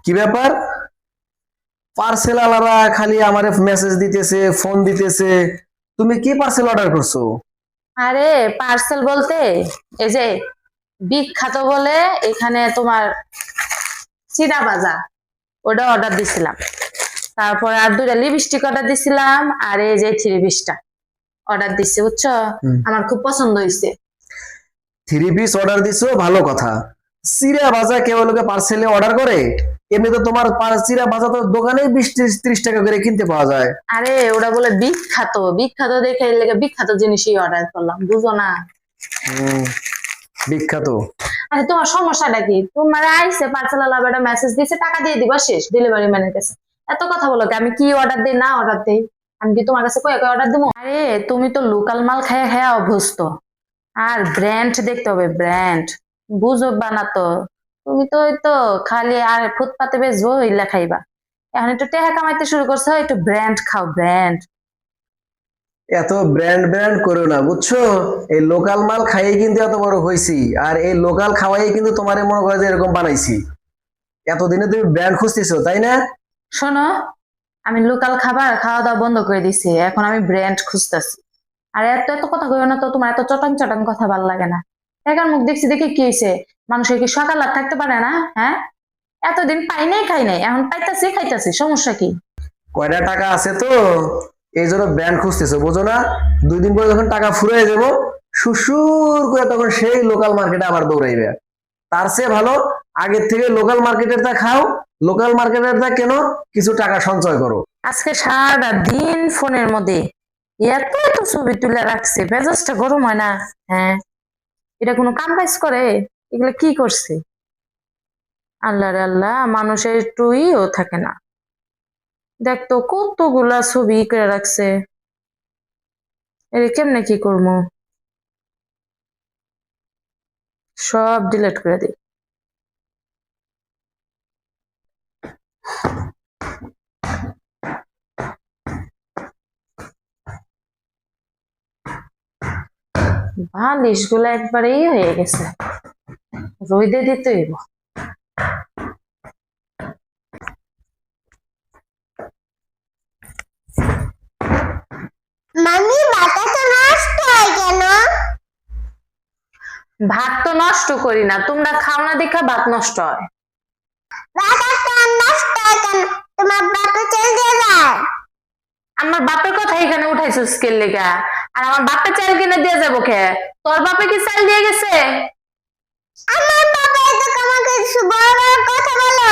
কি ব্যাপার? পার্সেল আলারা খালি আমারে মেসেজ দিতেছে, ফোন দিতেছে। তুমি কি পার্সেল অর্ডার করছো? আরে পার্সেল বলতে এই যে বিখ্যাত বলে এখানে তোমার চিনা ভাজা ওটা অর্ডার দিছিলাম। তারপর আর দুইটা লিপস্টিক অর্ডার দিছিলাম, আর এই যে থ্রি পিসটা অর্ডার দিছি, বুঝছো? আমার খুব পছন্দ হয়েছে। থ্রি পিস অর্ডার দিছো, ভালো কথা। চিরা ভাজা কেউ লোকে পার্সেলে অর্ডার করে? এমনি তো তোমার চিরা ভাজা তো দোকানে 20-30 টাকা করে কিনতে পাওয়া যায়। আরে ওটা বলে বিখ্যাত, বিখ্যাত দেখে এর লেগে বিখ্যাত জিনিসই অর্ডার করলাম, বুঝো না? হুম, বিখ্যাত। আরে তোমার সমস্যাটা কি? তোমার আইসে পার্সেল আলা একটা মেসেজ দিছে, টাকা দিয়ে দিবা, শেষ, ডেলিভারি ম্যানের কাছে। এত কথা বলো কি? আমি কি অর্ডার দিই না অর্ডার দেই? আমি কি তোমার কাছে কয়ে কয়ে অর্ডার দিবো? আরে তুমি তো লোকাল মাল খায়া খায়া অভ্যস্ত, আর ব্র্যান্ড দেখতে হবে, ব্র্যান্ড। বুঝবা না তো? তুমি তো ওই তো খালি আর ফুটপাতে বেচবো ইল্লা খাইবা। এখন একটু টাকা কামাইতে শুরু করছো, একটু ব্র্যান্ড খাও, ব্র্যান্ড। এত ব্র্যান্ড ব্র্যান্ড করো না, বুঝছো? এই লোকাল মাল খাইয়ে কিন্তু এত বড় হয়েছি, আর এই লোকাল খাওয়াই কিন্তু তোমারে মনে করে যে এরকম বানাইছি। এতদিনে তুমি ব্র্যান্ড খুঁজতেছো, তাই না? শোনো, আমি লোকাল খাবার খাওয়া দাওয়া বন্ধ করে দিছি, এখন আমি ব্র্যান্ড খুঁজতেছি। আর এত এত কথা কইও না তো, তোমার এত চটাং চটাং কথা ভালো লাগে না। একার মুখ দেখছি দেখে কি হয়েছে? মানুষের কি সকাল আর থাকতে পারে না? হ্যাঁ, এতদিন পাই নাই খাই নাই, এখন পাইতাছি খাইতাছি, সমস্যা কি? কয়টা টাকা আছে তো, এই জন্য ব্র্যান্ড খুঁজতেছো, বোঝো না? 2 দিন পরে যখন টাকা ফুরিয়ে যাবো, সুসুর করে তখন সেই লোকাল মার্কেটে আবার দৌড়াইবে। তার চেয়ে ভালো আগের থেকে লোকাল মার্কেটেরটা খাও, লোকাল মার্কেটেরটা কেন, কিছু টাকা সঞ্চয় করো। আজকে সারা দিন ফোনের মধ্যে এত এত ছবি তুলে রাখছে, মেজাজটা গরম হয় না? হ্যাঁ, এটা কোনো কাম কাজ করে? এগুলো কি করছে? আল্লাহ রে আল্লাহ, মানুষের একটু ইও থাকে না। দেখতো কতগুলা ছবি করে রাখছে, এটা কেমনে কি করবো? সব ডিলিট করে দিই। বালিশ গুলা একবারে হয়ে গেছে, রোদে দিতে হইব। মামি, বাটা তো নষ্ট হয় কেন? ভাত তো নষ্ট করি না, তোমরা খাও না দেখা ভাত নষ্ট হয়। বাটা তো নষ্ট হয় কেন? তোমার বাটা চলে যায়। আমার বাপের কথা এখানে উঠাইছো স্কেল লেগা? আর আমার বাপে চাল কিনে দিয়ে যাবো খে? তোর বাপে কি চাল দিয়ে গেছে? আমার বাবা এত আমাকে বড় বড় কথা বলো।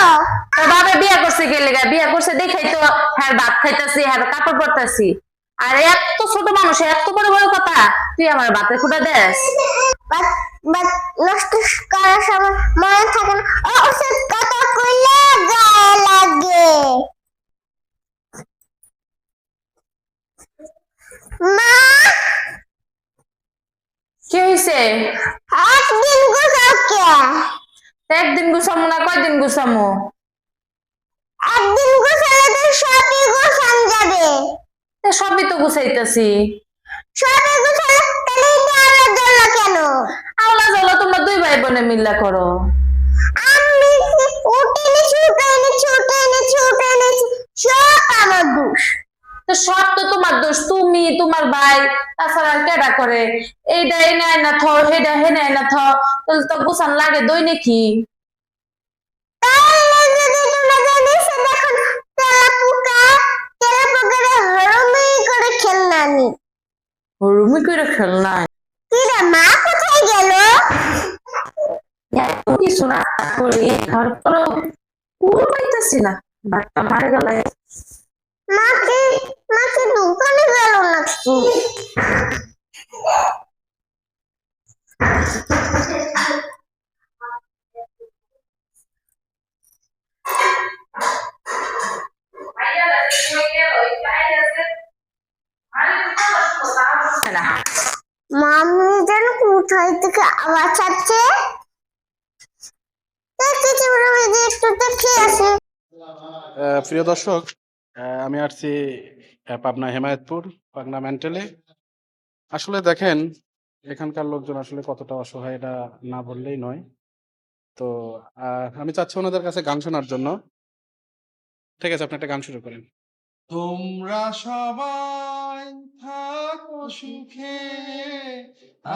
তোর বাপে বিয়া করছে কে লেগা? বিয়া করছে দেখাই তো হ্যাঁ ভাত খাইতাছি, হ্যাঁ কাপড় পরতাছি। আর এত ছোট মানুষ এত বড় বড় কথা তুই আমার বাপে ফুটা দেস? বাট বাট নষ্ট করার সময় মনে থাকে না। ও ওসব কথা কইলে গায়ে লাগে। মা, কি হয়েছে? একদিন গোছাও কে? একদিন গুছামো না, কয়দিন গুছামো? একদিন গোছালে তো সবই গোছান যাবে। সবই তো গুছাইতাছি। সবই গোছালে তাহলে এটা আলাদা জন্য কেন? আল্লাহ জ্বালা তোমরা দুই ভাই বোনে মিল্লা করো। আমি উঠে এনেছি, উঠে এনেছি, উঠে এনেছি, উঠে এনেছি, সব আমার দোষ। তো সব তো তোমার দোষ, তুমি তোমার ভাই, তাছাড়া আর কেডা করে? এইটা এনে আইনা থ, হেডা হেনে আইনা থ, তাহলে তো গোছান লাগে দৈনিকই। তাহলে যদি তোমরা জানিস দেখুন, তেলাপোকা হরমি করে খেলনানি। রুমি করে খেলনা? কি রে মা, কোথায় গেল? কিছু না করি, তারপরে কুল পাইতেছি না, বাচ্চা মারা গেলে। মাকে মাকে দোকানে গেল নাকি? মামি যেন কোথায় থেকে আওয়াজ আসছে। দেখতেছি বলে যে একটু দেখে আসে। প্রিয় দর্শক, আমি আসছি পাবনা হেমায়েতপুর, পাবনা মেন্টালে। আসলে দেখেন এখানকার লোকজন আসলে কতটা অসহায়, এটা না বললেই নয়। তো আমি চাচ্ছি ওনাদের কাছে গান শোনার জন্য। ঠিক আছে, আপনি একটা গান শুরু করেন। তোমরা সবাই থাকো সুখে,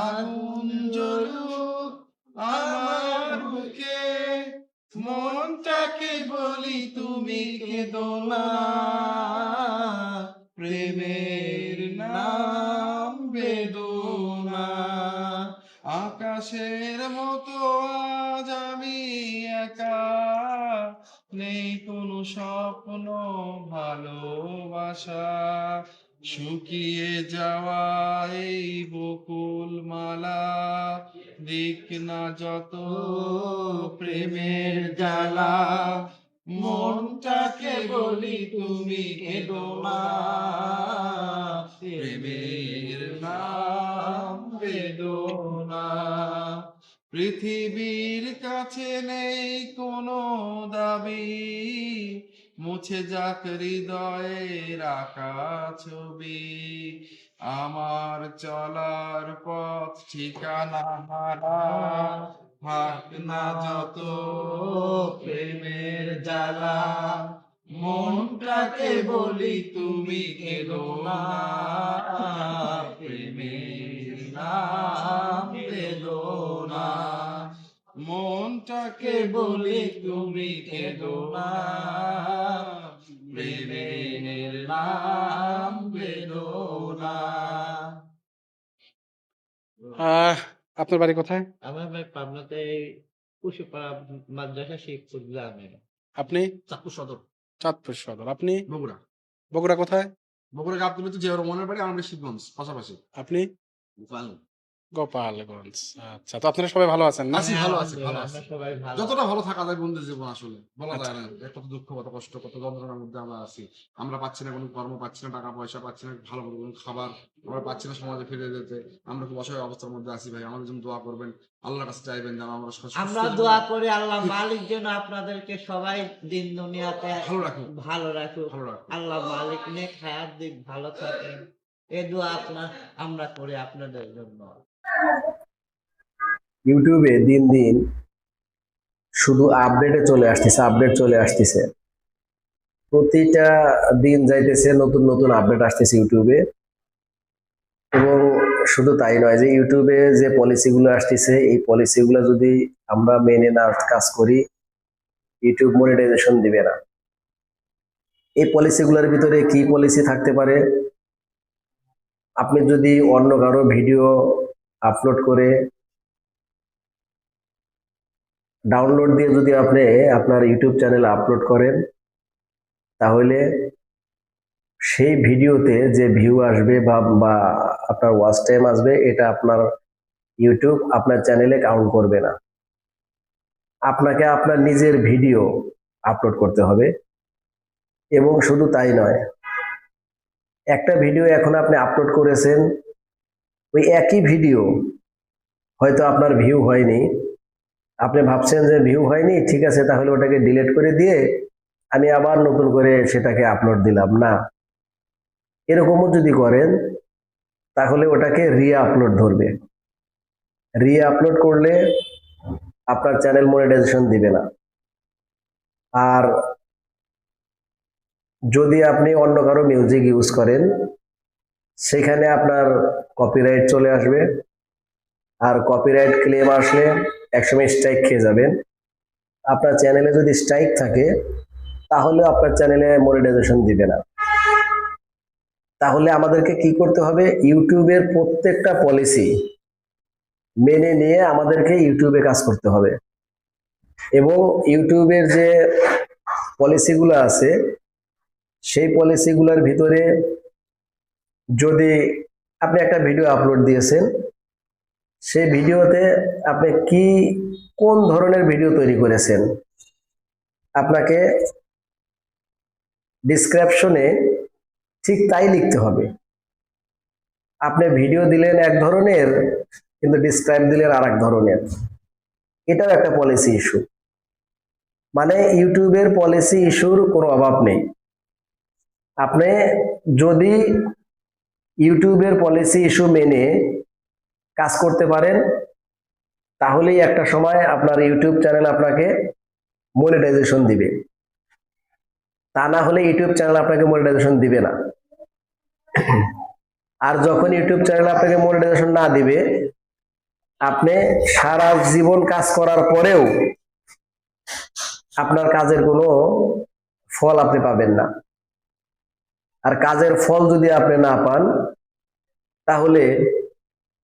আগুন জ্বলুক আমার বুকে, মনটাকে বলি তুমি কেঁদো না, প্রেমের নাম বেদনা, আকাশের মতো আজ আমি একা, নেই কোনো স্বপ্ন ভালোবাসা, শুকিয়ে যাওয়া এই বকুল মালা, দিক না যত প্রেমের জ্বালা, মনটাকে বলি তুমি কেঁদো না, প্রেমের নাম বেদনা, পৃথিবীর কাছে নেই কোনো দাবি, মুছে যাক হৃদয়ের আঁকা ছবি, আমার চলার পথ ঠিকানা হারা, থাক না যত প্রেমের জ্বালা, মনটাকে বলি তুমি কেঁদো না, প্রেমের নাম বেদনা, মনটাকে বলি তুমি কেঁদো না, প্রেমের নাম বেদনা। আপনার বাড়ি কোথায়? আমার ভাই পাবনাতে কুশিপাড়া মাদ্রাসা শেখপুর গ্রামে। আপনি? চাঁদপুর সদর, চাঁদপুর সদর। আপনি? বগুড়া। বগুড়া কোথায়? বগুড়া গাবতলী তো জিয়া রহমানের বাড়ি, আমাদের শিবগঞ্জ পাশাপাশি। আপনি? গোপাল। গোপালগঞ্জ। আচ্ছা, তো আপনারা সবাই ভালো আছেন না? আছি, ভালো আছি, ভালো আমরা আছি। সবাই ভালো। যতটা ভালো থাকা যায় বন্ধুর জীবন আসলে বলা আচ্ছা। যায় না, কত দুঃখ, কত কষ্ট, কত যন্ত্রণার মধ্যে আমরা আছি। আমরা পাচ্ছি না কোনো কর্ম, পাচ্ছি না টাকা পয়সা, পাচ্ছি না ভালো ভালো কোনো খাবার, আমরা পাচ্ছি না সমাজে ফিরে যেতে। আমরা খুব অসহায় অবস্থার মধ্যে আছি ভাই, আমাদের জন্য দোয়া করবেন, আল্লাহর কাছে চাইবেন যেন আমরা সুস্থ আমরা জীবন দোয়া করি আল্লাহ মালিক যেন আপনাদেরকে সবাই দিন দুনিয়াতে ভালো রাখুন, ভালো রাখুক। ভালো রাখুন। আল্লাহ মালিক নেক হায়াত দিক, ভালো থাকেন। এই দোয়া আমরা করি আপনাদের জন্য। ইউটিউবে দিন দিন শুধু আপডেট চলে আসতেছে, প্রতিটা দিন যাইতেছে নতুন নতুন আপডেট আসতেছে ইউটিউবে। এবং শুধু তাই নয়, যে ইউটিউবে যে পলিসিগুলো আসতেছে, এই পলিসিগুলো যদি আমরা মেনে না কাজ করি, ইউটিউব মনিটাইজেশন দিবে না। এই পলিসিগুলোর ভিতরে কি পলিসি থাকতে পারে? আপনি যদি অন্য কারো ভিডিও আপলোড করে ডাউনলোড দিয়ে যদি আপনি আপনার ইউটিউব চ্যানেলে আপলোড করেন, তাহলে সেই ভিডিওতে যে ভিউ আসবে বা আপনার ওয়াচ টাইম আসবে, এটা আপনার ইউটিউব আপনার চ্যানেলে কাউন্ট করবে না। আপনাকে আপনার নিজের ভিডিও আপলোড করতে হবে। এবং শুধু তাই নয়, একটা ভিডিও এখন আপনি আপলোড করেছেন, ওই একই ভিডিও হয়তো আপনার ভিউ হয়নি, আপনি ভাবছেন যে ভিউ হয়নি, ঠিক আছে তাহলে ওটাকে ডিলিট করে দিয়ে আমি আবার নতুন করে সেটাকে আপলোড দিলাম। না, এরকমও যদি করেন তাহলে ওটাকে রি-আপলোড ধরবে। রি-আপলোড করলে আপনার চ্যানেল মনিটাইজেশন দিবে না। আর যদি আপনি অন্য কারো মিউজিক ইউজ করেন, সেখানে আপনার কপিরাইট চলে আসবে, আর কপিরাইট ক্লেম আসলে একসময় স্ট্রাইক খেয়ে যাবেন। আপনার চ্যানেলে যদি স্ট্রাইক থাকে তাহলে আপনার চ্যানেলে মনিটাইজেশন দিবে না। তাহলে আমাদেরকে কি করতে হবে? ইউটিউবের প্রত্যেকটা পলিসি মেনে নিয়ে আমাদেরকে ইউটিউবে কাজ করতে হবে। এবং ইউটিউবের যে পলিসিগুলো আছে, সেই পলিসিগুলোর ভিতরে যদি আপনি একটা ভিডিও আপলোড দিয়েছেন, সেই ভিডিওতে আপনি কোন ধরনের ভিডিও তৈরি করেছেন, আপনাকে ডিসক্রিপশনে ঠিক তাই লিখতে হবে। আপনি ভিডিও দিলেন এক ধরনের, কিন্তু ডিসক্রাইব দিলেন আর এক ধরনের। এটাও একটা পলিসি ইস্যু। মানে ইউটিউবের পলিসি ইস্যুর কোনো অভাব নেই। আপনি যদি ইউটিউবের পলিসি ইস্যু মেনে কাজ করতে পারেন, তাহলেই একটা সময় আপনার ইউটিউব চ্যানেল আপনাকে মনিটাইজেশন দিবে। তা না হলে ইউটিউব চ্যানেল আপনাকে মনিটাইজেশন দিবে না। আর যখন ইউটিউব চ্যানেল আপনাকে মনিটাইজেশন না দিবে, আপনি সারা জীবন কাজ করার পরেও আপনার কাজের কোনো ফল আপনি পাবেন না। আর কাজের ফল যদি আপনি না পান, তাহলে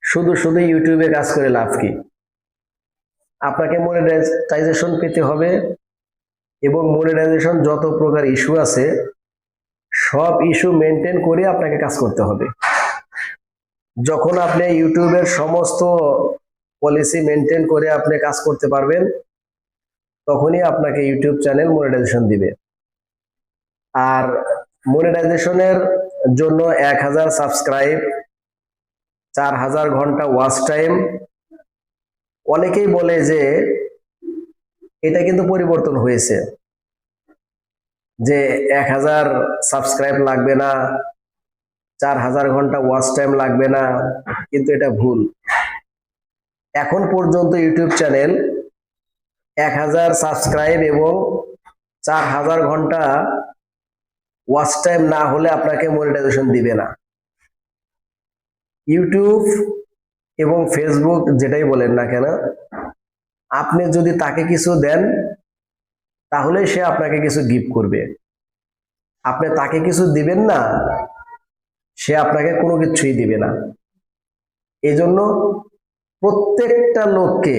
শুধু শুধু ইউটিউবে কাজ করে লাভ কি? আপনাকে মনিটাইজেশন পেতে হবে, এবং মনিটাইজেশন যত প্রকার ইস্যু আছে সব ইস্যু মেনটেন করে আপনাকে কাজ করতে হবে। যখন আপনি ইউটিউবের সমস্ত পলিসি মেনটেন করে আপনি কাজ করতে পারবেন, তখনই আপনাকে ইউটিউব চ্যানেল মনিটাইজেশন দিবে। আর মনিটাইজেশনের জন্য 1000 সাবস্ক্রাইব, 4000 ঘন্টা ওয়াচ টাইম, অনেকেই বলে যে এটা কিন্তু পরিবর্তন হয়েছে, যে 1000 সাবস্ক্রাইব লাগবে না, 4000 ঘন্টা ওয়াচ টাইম লাগবে না, কিন্তু এটা ভুল। এখন পর্যন্ত ইউটিউব চ্যানেল 1000 সাবস্ক্রাইব এবং 4000 ঘন্টা ওয়াচ টাইম না হলে আপনাকে মনিটাইজেশন দিবে না। ইউটিউব এবং ফেসবুক যেটাই বলেন না কেন, আপনি যদি তাকে কিছু দেন তাহলে সে আপনাকে কিছু গিফট করবে। আপনি তাকে কিছু দিবেন না, সে আপনাকে কোনো কিছুই দিবে না। এই জন্য প্রত্যেকটা লোককে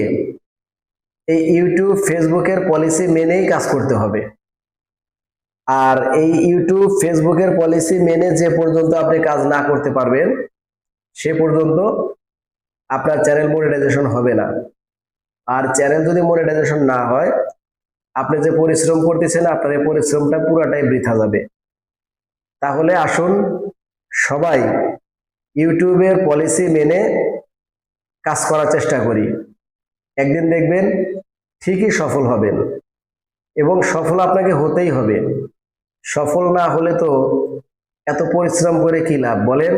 এই ইউটিউব ফেসবুকের পলিসি মেনেই কাজ করতে হবে। আর এই ইউটিউব ফেসবুকের পলিসি মেনে যে পর্যন্ত আপনি কাজ না করতে পারবেন, সে পর্যন্ত আপনার চ্যানেল মনিটাইজেশন হবে না। আর চ্যানেল যদি মনিটাইজেশন না হয়, আপনি যে পরিশ্রম করতেছেন আপনার এই পরিশ্রমটা পুরাটাই বৃথা যাবে। তাহলে আসুন সবাই ইউটিউবের পলিসি মেনে কাজ করার চেষ্টা করি। একদিন দেখবেন ঠিকই সফল হবেন, এবং সফল আপনাকে হতেই হবে। সফল না হলে তো এত পরিশ্রম করে কি লাভ বলেন?